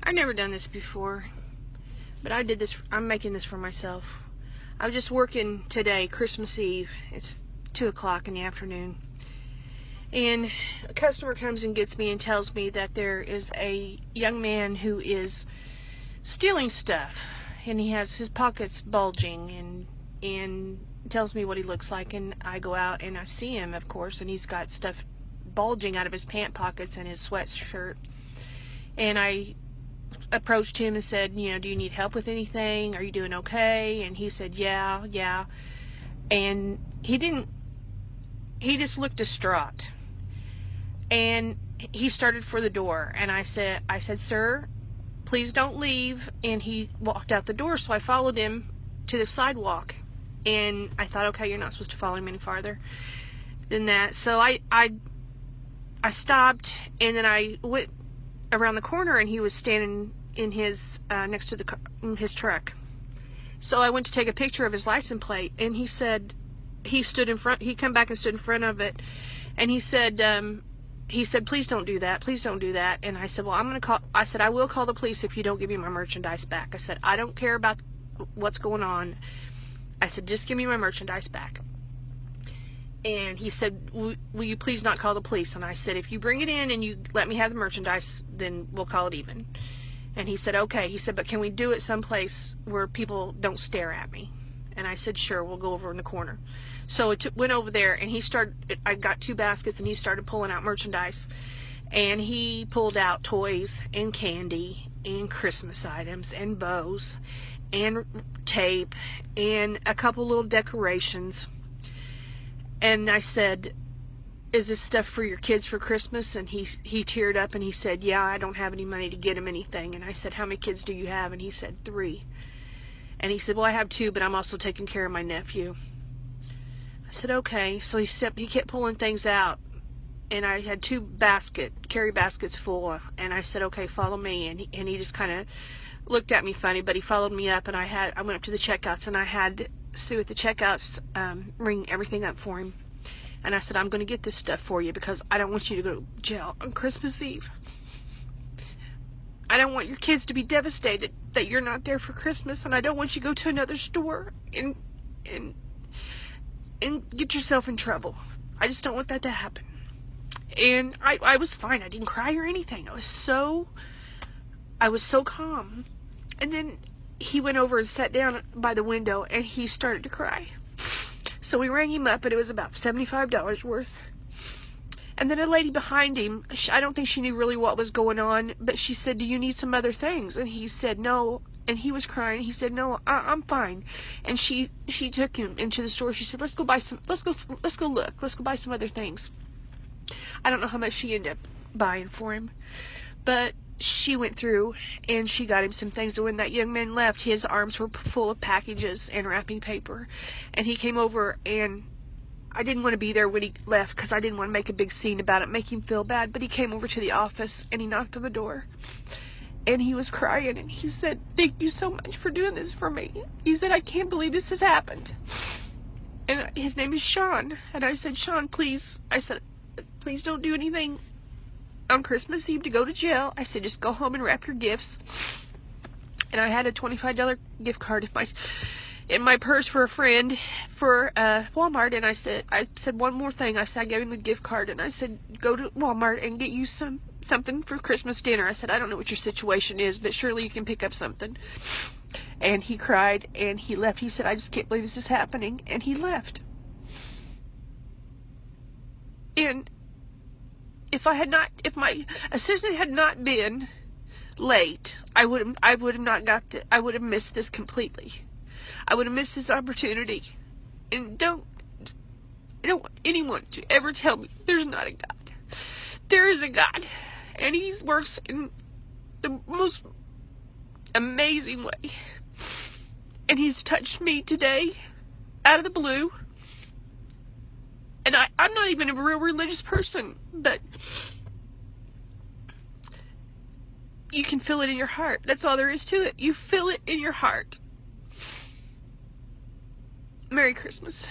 I've never done this before, but I did this. I'm making this for myself. I was just working today, Christmas Eve. It's 2 o'clock in the afternoon. And a customer comes and gets me and tells me that there is a young man who is stealing stuff. And he has his pockets bulging and tells me what he looks like. And I go out and I see him, of course, and he's got stuff bulging out of his pant pockets and his sweatshirt. And I approached him and said, do you need help with anything? Are you doing okay? And he said, yeah. And he just looked distraught. And he started for the door. And I said, sir, please don't leave. And he walked out the door, so I followed him to the sidewalk. And I thought, okay, you're not supposed to follow him any farther than that. So I stopped, and then I went around the corner, and he was standing in his next to in his truck. So I went to take a picture of his license plate, and he said he stood in front. He come back and stood in front of it, and he said, please don't do that. Please don't do that. And I said, well, I said, I will call the police if you don't give me my merchandise back. I said, I don't care about what's going on. I said, just give me my merchandise back. And he said, will you please not call the police? And I said, if you bring it in and you let me have the merchandise, then we'll call it even. And he said, okay. He said, but can we do it someplace where people don't stare at me? And I said, sure, we'll go over in the corner. So it went over there, and I got 2 baskets, and he started pulling out merchandise. And he pulled out toys and candy and Christmas items and bows and tape and a couple little decorations. And I said, is this stuff for your kids for Christmas? And he teared up and he said, yeah, I don't have any money to get them anything. And I said, how many kids do you have? And he said, 3. And he said, well, I have 2, but I'm also taking care of my nephew. I said, okay. So he kept pulling things out, and I had 2 carry baskets full. And I said, okay, follow me. And he just kind of looked at me funny, but he followed me up, and I went up to the checkouts, and I had Sue at the checkouts ring everything up for him. And I said, I'm going to get this stuff for you because I don't want you to go to jail on Christmas Eve. I don't want your kids to be devastated that you're not there for Christmas, and I don't want you to go to another store and get yourself in trouble. I just don't want that to happen. And I was fine. I didn't cry or anything. I was so calm. And then he went over and sat down by the window, and he started to cry. So we rang him up, and it was about $75 worth. And then a lady behind him, I don't think she knew really what was going on, but she said, do you need some other things? And he said, no. And he was crying. He said, no, I'm fine. And she took him into the store. She said, let's go buy some, let's go look. Let's go buy some other things. I don't know how much she ended up buying for him, but she went through and she got him some things. And when that young man left, his arms were full of packages and wrapping paper. And he came over, and I didn't want to be there when he left because I didn't want to make a big scene about it, make him feel bad. But he came over to the office, and he knocked on the door. And he was crying, and he said, thank you so much for doing this for me. He said, I can't believe this has happened. And his name is Sean. And I said, Sean, please. I said, please don't do anything on Christmas Eve to go to jail. I said, just go home and wrap your gifts. And I had a $25 gift card in my purse for a friend for Walmart. And I said one more thing. I said, I gave him a gift card, and I said, go to Walmart and get you something for Christmas dinner. I said, I don't know what your situation is, but surely you can pick up something. And he cried, and he left. He said, I just can't believe this is happening. And he left. And if my assistant had not been late, I would have missed this completely. I would have missed this opportunity. And I don't want anyone to ever tell me there's not a God. There is a God, and He works in the most amazing way. And He's touched me today out of the blue. And I'm not even a real religious person, but you can feel it in your heart. That's all there is to it. You feel it in your heart. Merry Christmas.